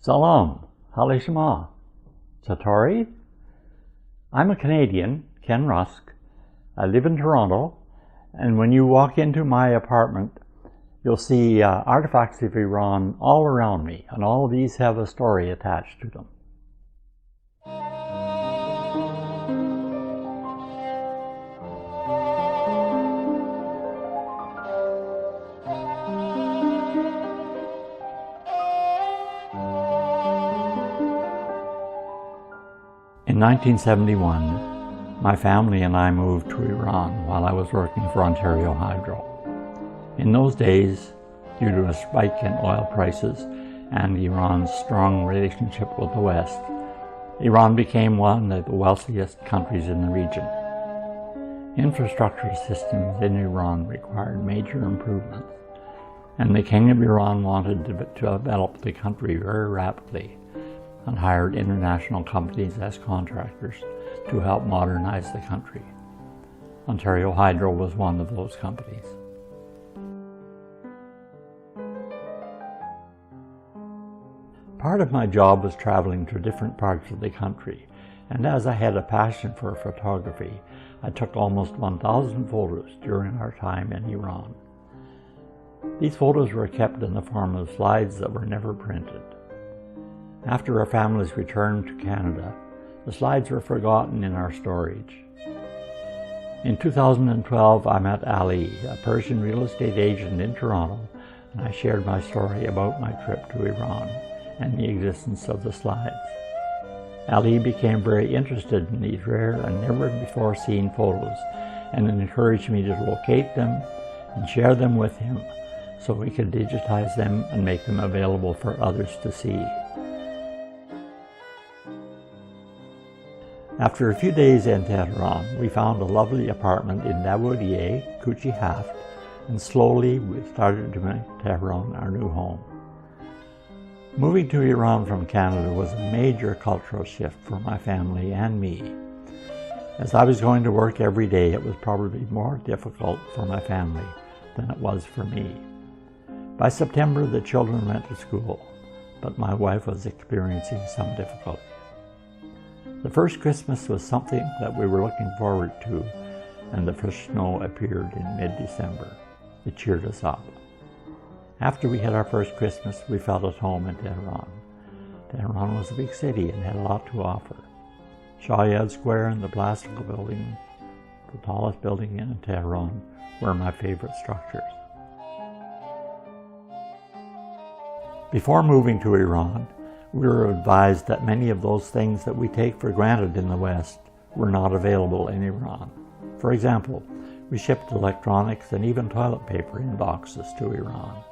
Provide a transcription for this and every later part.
Salam, Halishma, Satori. I'm a Canadian, Ken Rusk. I live in Toronto, and when you walk into my apartment, you'll see artifacts of Iran all around me, and all of these have a story attached to them. In 1971, my family and I moved to Iran while I was working for Ontario Hydro. In those days, due to a spike in oil prices and Iran's strong relationship with the West, Iran became one of the wealthiest countries in the region. Infrastructure systems in Iran required major improvements, and the King of Iran wanted to develop the country very rapidly and hired international companies as contractors to help modernize the country. Ontario Hydro was one of those companies. Part of my job was traveling to different parts of the country, and as I had a passion for photography, I took almost 1,000 photos during our time in Iran. These photos were kept in the form of slides that were never printed. After our families returned to Canada, the slides were forgotten in our storage. In 2012, I met Ali, a Persian real estate agent in Toronto, and I shared my story about my trip to Iran and the existence of the slides. Ali became very interested in these rare and never-before-seen photos and encouraged me to locate them and share them with him so we could digitize them and make them available for others to see. After a few days in Tehran, we found a lovely apartment in Davodiye, Kuchi Haft, and slowly we started to make Tehran our new home. Moving to Iran from Canada was a major cultural shift for my family and me. As I was going to work every day, it was probably more difficult for my family than it was for me. By September, the children went to school, but my wife was experiencing some difficulty. The first Christmas was something that we were looking forward to, and the first snow appeared in mid-December. It cheered us up. After we had our first Christmas, we felt at home in Tehran. Tehran was a big city and had a lot to offer. Shayad Square and the Blasco Building, the tallest building in Tehran, were my favorite structures. Before moving to Iran, we were advised that many of those things that we take for granted in the West were not available in Iran. For example, we shipped electronics and even toilet paper in boxes to Iran.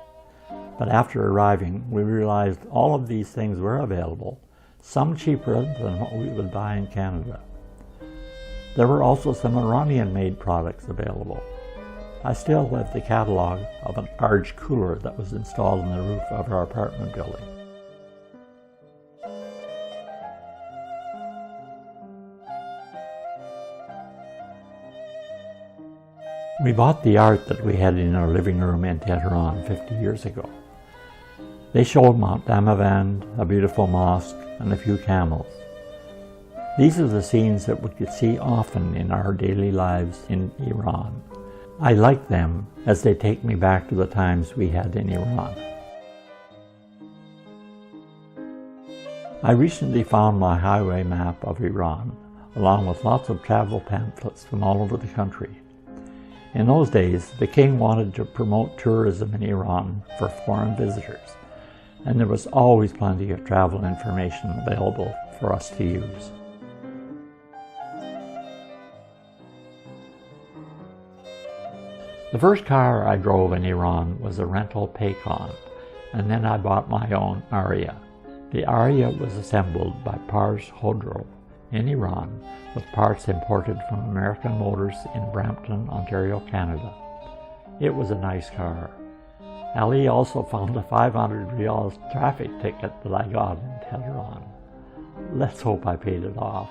But after arriving, we realized all of these things were available, some cheaper than what we would buy in Canada. There were also some Iranian-made products available. I still have the catalog of an large cooler that was installed in the roof of our apartment building. We bought the art that we had in our living room in Tehran 50 years ago. They showed Mount Damavand, a beautiful mosque, and a few camels. These are the scenes that we could see often in our daily lives in Iran. I like them as they take me back to the times we had in Iran. I recently found my highway map of Iran, along with lots of travel pamphlets from all over the country. In those days, the king wanted to promote tourism in Iran for foreign visitors, and there was always plenty of travel information available for us to use. The first car I drove in Iran was a rental Payam, and then I bought my own Aria. The Aria was assembled by Khضrlou in Iran, with parts imported from American Motors in Brampton, Ontario, Canada. It was a nice car. Ali also found a 500 rials traffic ticket that I got in Tehran. Let's hope I paid it off.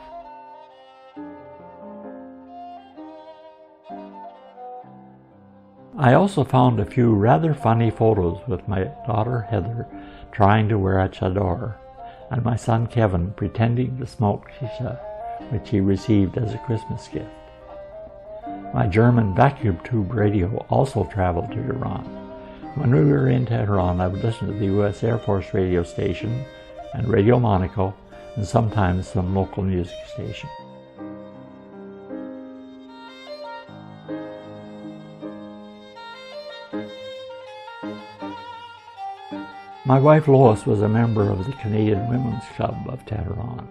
I also found a few rather funny photos with my daughter Heather trying to wear a chador, and my son Kevin pretending to smoke shisha, which he received as a Christmas gift. My German vacuum tube radio also traveled to Iran. When we were in Tehran, I would listen to the U.S. Air Force radio station and Radio Monaco, and sometimes some local music station. My wife Lois was a member of the Canadian Women's Club of Tehran.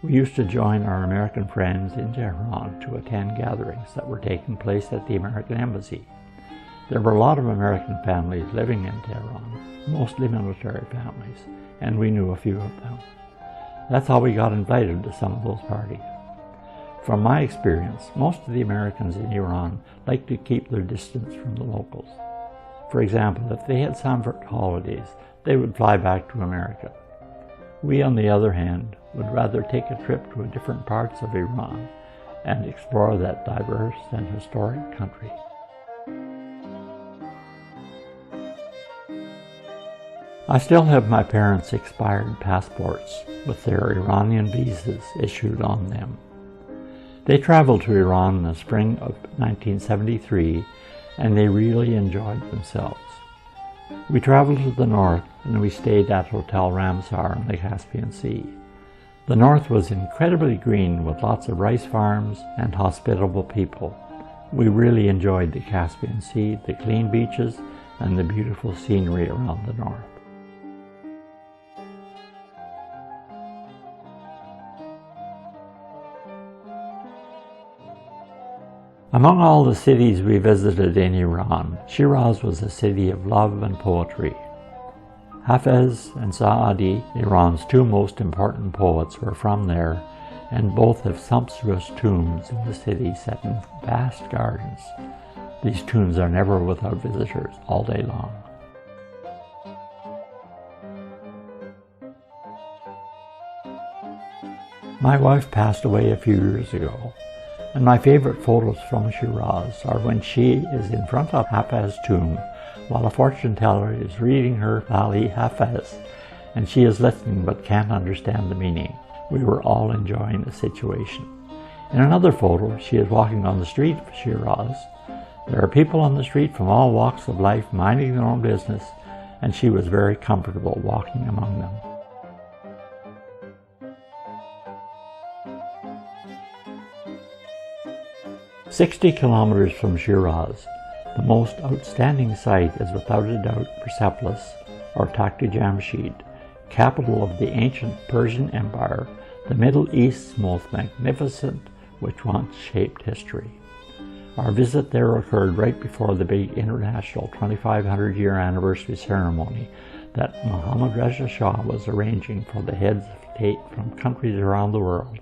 We used to join our American friends in Tehran to attend gatherings that were taking place at the American Embassy. There were a lot of American families living in Tehran, mostly military families, and we knew a few of them. That's how we got invited to some of those parties. From my experience, most of the Americans in Iran like to keep their distance from the locals. For example, if they had summer holidays, they would fly back to America. We, on the other hand, would rather take a trip to different parts of Iran and explore that diverse and historic country. I still have my parents' expired passports with their Iranian visas issued on them. They traveled to Iran in the spring of 1973, and they really enjoyed themselves. We traveled to the north, and we stayed at Hotel Ramsar in the Caspian Sea. The north was incredibly green with lots of rice farms and hospitable people. We really enjoyed the Caspian Sea, the clean beaches, and the beautiful scenery around the north. Among all the cities we visited in Iran, Shiraz was a city of love and poetry. Hafez and Saadi, Iran's two most important poets, were from there, and both have sumptuous tombs in the city set in vast gardens. These tombs are never without visitors all day long. My wife passed away a few years ago, and my favorite photos from Shiraz are when she is in front of Hafez's tomb while a fortune teller is reading her Vali Hafez, and she is listening but can't understand the meaning. We were all enjoying the situation. In another photo, she is walking on the street of Shiraz. There are people on the street from all walks of life minding their own business, and she was very comfortable walking among them. "60 kilometers from Shiraz, the most outstanding sight is without a doubt Persepolis, or Takhti Jamshid, capital of the ancient Persian Empire, the Middle East's most magnificent, which once shaped history. Our visit there occurred right before the big international 2500-year anniversary ceremony that Mohammad Reza Shah was arranging for the heads of state from countries around the world.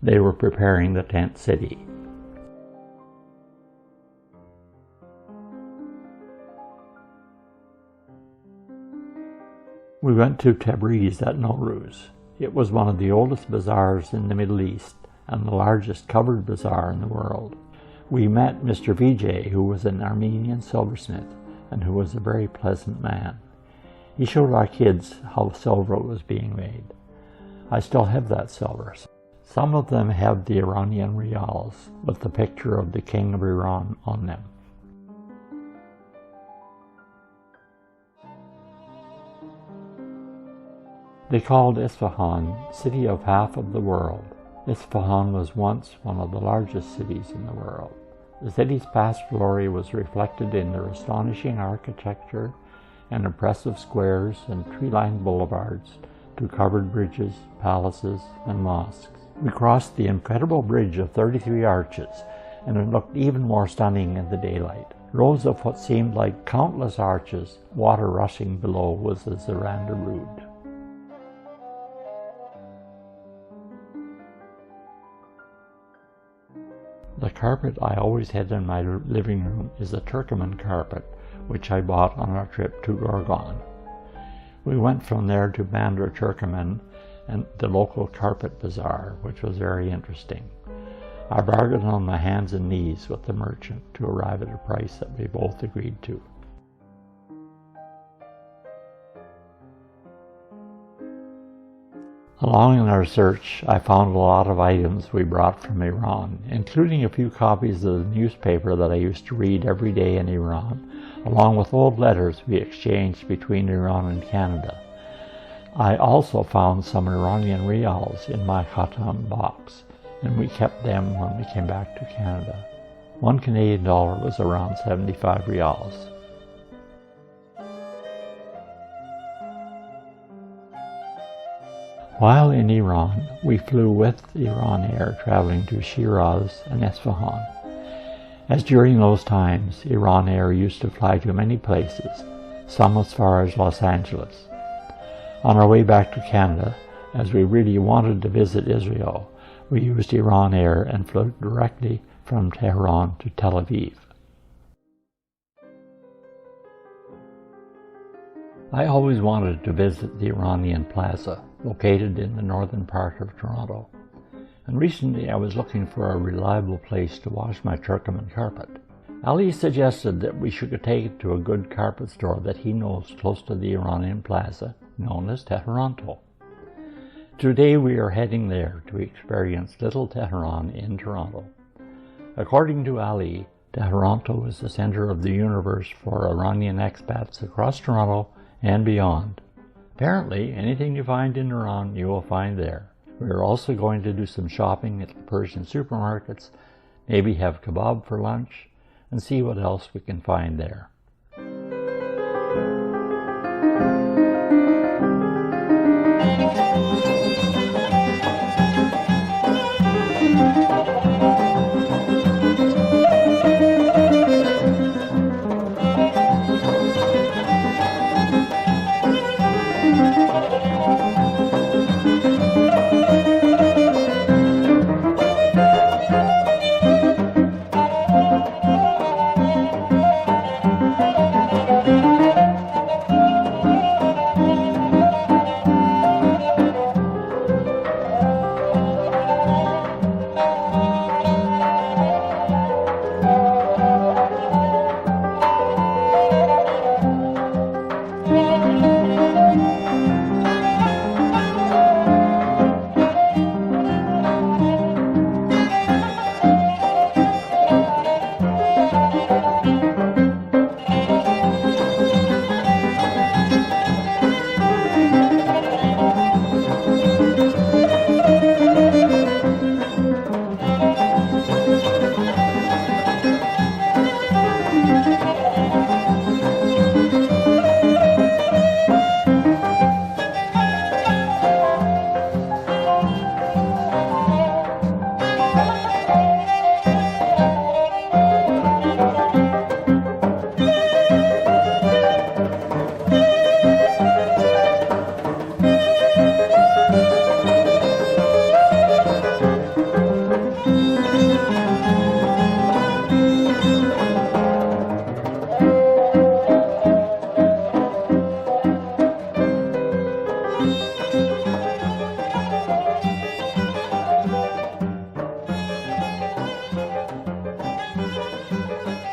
They were preparing the tent city. We went to Tabriz at Nowruz. It was one of the oldest bazaars in the Middle East and the largest covered bazaar in the world. We met Mr. Vijay, who was an Armenian silversmith and who was a very pleasant man. He showed our kids how silver was being made. I still have that silver. Some of them have the Iranian rials with the picture of the King of Iran on them. They called Isfahan city of half of the world. Isfahan was once one of the largest cities in the world. The city's past glory was reflected in their astonishing architecture and impressive squares and tree-lined boulevards to covered bridges, palaces, and mosques. We crossed the incredible bridge of 33 arches, and it looked even more stunning in the daylight. Rows of what seemed like countless arches, water rushing below was the Zaranda Rood. The carpet I always had in my living room is a Turkoman carpet, which I bought on our trip to Gorgan. We went from there to Bandar Turkoman and the local carpet bazaar, which was very interesting. I bargained on my hands and knees with the merchant to arrive at a price that we both agreed to. Along in our search, I found a lot of items we brought from Iran, including a few copies of the newspaper that I used to read every day in Iran, along with old letters we exchanged between Iran and Canada. I also found some Iranian rials in my khatam box, and we kept them when we came back to Canada. $1 Canadian was around 75 rials. While in Iran, we flew with Iran Air traveling to Shiraz and Isfahan, as during those times Iran Air used to fly to many places, some as far as Los Angeles. On our way back to Canada, as we really wanted to visit Israel, we used Iran Air and flew directly from Tehran to Tel Aviv. I always wanted to visit the Iranian Plaza, located in the northern part of Toronto, and recently I was looking for a reliable place to wash my Turkoman carpet. Ali suggested that we should take it to a good carpet store that he knows close to the Iranian Plaza, known as Tehranto. Today we are heading there to experience Little Tehran in Toronto. According to Ali, Tehranto is the center of the universe for Iranian expats across Toronto and beyond. Apparently, anything you find in Iran, you will find there. We are also going to do some shopping at the Persian supermarkets, maybe have kebab for lunch, and see what else we can find there.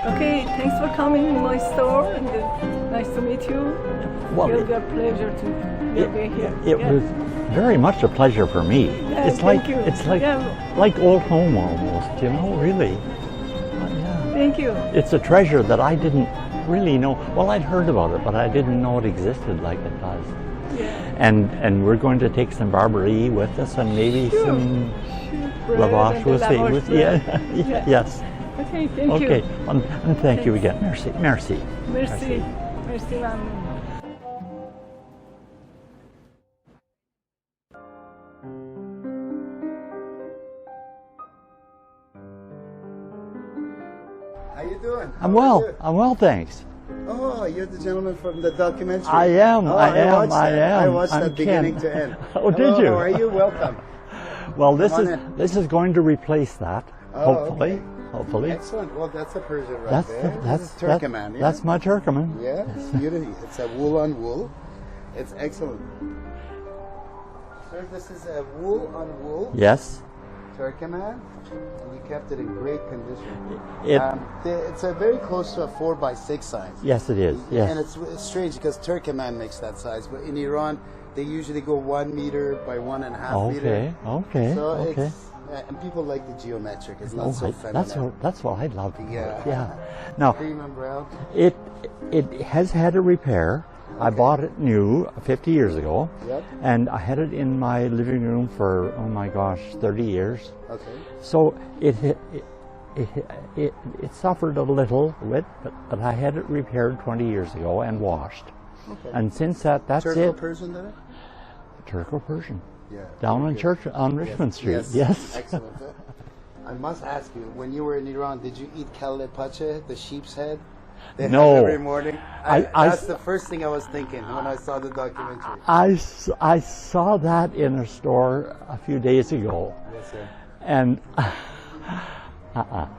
Okay, thanks for coming to my store, and nice to meet you. Well, It'll be a pleasure to be here. It was very much a pleasure for me. Yeah, it's like thank you. it's like Yeah. like old home almost, you know, really. Yeah. Thank you. It's a treasure that I didn't really know. Well, I'd heard about it, but I didn't know it existed like it does. Yeah. And we're going to take some Barberie with us, and maybe some lavash with it. Yeah. Yes. Okay, thank you. Okay, and thank you again. Merci. Merci. Merci, ممنون. How you doing? I'm well. I'm well, thanks. Oh, you're the gentleman from the documentary. I am. Oh, I am. I watched I'm that beginning Ken. to end. Oh, Hello, did you? How are you? Welcome. Well, Come this is going to replace that. Oh, hopefully. okay. Hopefully. Excellent. Well, that's a Persian right That's there. that's This is Turkoman, yeah? That's my Turkoman. Yeah, it's beautiful. It's a wool on wool. It's excellent. Sir, this is a wool on wool Yes. Turkoman, and we kept it in great condition. It. It's a very close to a 4x6 size. Yes, it is. Yes. And it's strange because Turkoman makes that size, but in Iran, They usually go 1 meter by 1.5 meter. Okay. So Okay. it's and people like the geometric. It's not so feminine. That's what I love. Yeah. Yeah. Now Cream and brown. it has had a repair. I bought it new 50 years ago, Yep. and I had it in my living room for 30 years. Okay. So it suffered a little bit, but I had it repaired 20 years ago and washed. Okay. And since that's Turco-Persian, did it? Turco-Persian. Yeah. Down in Okay. Church on Richmond Street. Yes. Excellent. I must ask you, when you were in Iran, did you eat kelle pache, the sheep's head? They No. have every morning. I That's the first thing I was thinking when I saw the documentary. I saw that in a store a few days ago, Yes, sir. and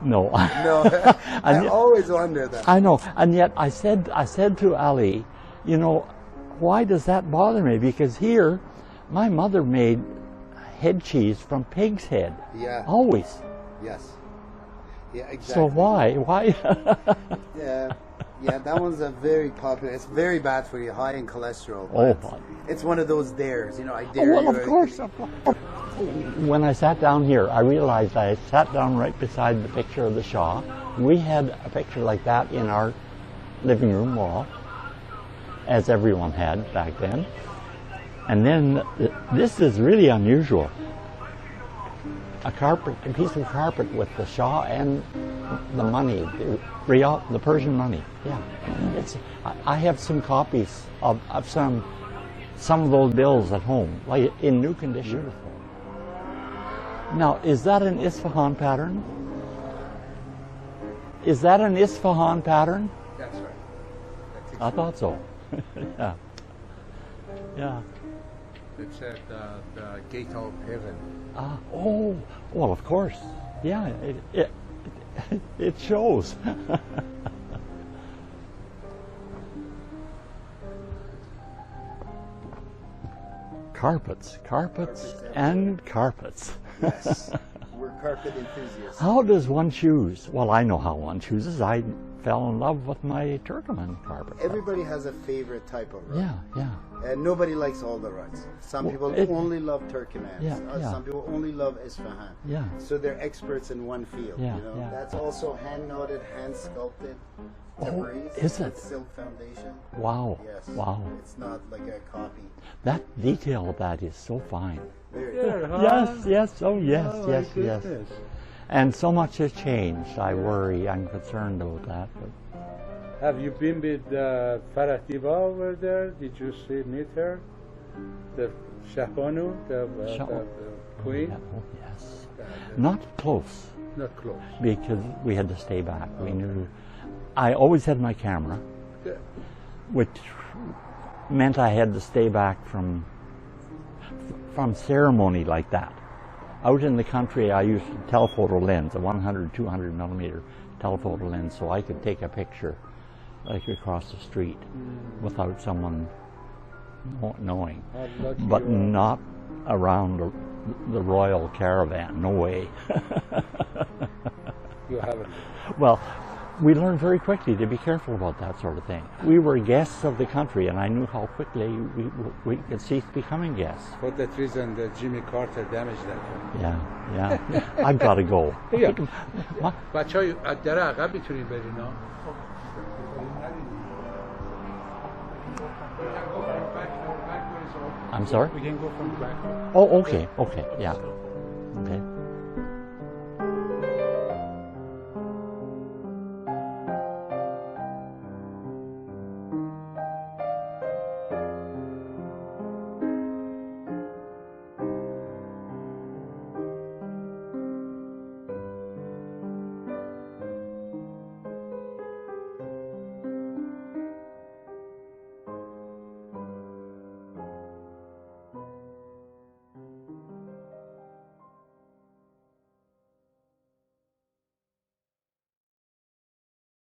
no. No, I always wonder that. I know, and yet I said to Ali, you know, why does that bother me? Because here, my mother made head cheese from pig's head. Yeah. Always. Yes. Yeah, exactly. So why? Yeah, that one's a very popular. It's very bad for you, high in cholesterol. Oh, it's one of those dares, you know. I dare well, you. of course. When I sat down here, I realized I sat down right beside the picture of the Shah. We had a picture like that in our living room wall, as everyone had back then. And then this is really unusual. A piece of carpet with the Shah and the money, the Persian money. Yeah, I have some copies of some of those bills at home, like in new condition. Beautiful. Now, is that an Isfahan pattern? Is that an Isfahan pattern? That's right. I thought so. Yeah. Yeah. It's at the gate of heaven. Oh, well, of course. Yeah, it shows. Carpets, and carpets. Yes, we're carpet enthusiasts. How does one choose? Well, I know how one chooses. I fell in love with my Turkoman carpet. Everybody has a favorite type of rug. Yeah. And nobody likes all the rugs. Some people only love Turkmens. Yeah. Some people only love Isfahan. Yeah. So they're experts in one field. Yeah, You know? yeah. That's also hand knotted, hand sculpted. Tabriz. Is it? With silk foundation. Wow. Yes. Wow. It's not like a copy. That detail of that is so fine. Very Yes. Oh, yes. Oh, my goodness. And so much has changed. I worry. I'm concerned about that. But Have you been with Farah Diva over there? Did you meet her? The Shahbanu, the queen? Oh, yes. Not close, Not close. because we had to stay back. We knew. I always had my camera, which meant I had to stay back from ceremony like that. Out in the country, I used a telephoto lens, a 100, 200 millimeter telephoto lens, so I could take a picture like across the street without someone knowing. But not around the royal caravan, no way. You haven't. Well, we learned very quickly to be careful about that sort of thing. We were guests of the country, and I knew how quickly we could cease becoming guests. For that reason, the Jimmy Carter damaged that. Yeah. I've got to go. Yeah. What? بچه های در عقب میتونید برین ها. I'm sorry? We can go from the back. Oh, okay, yeah. Okay.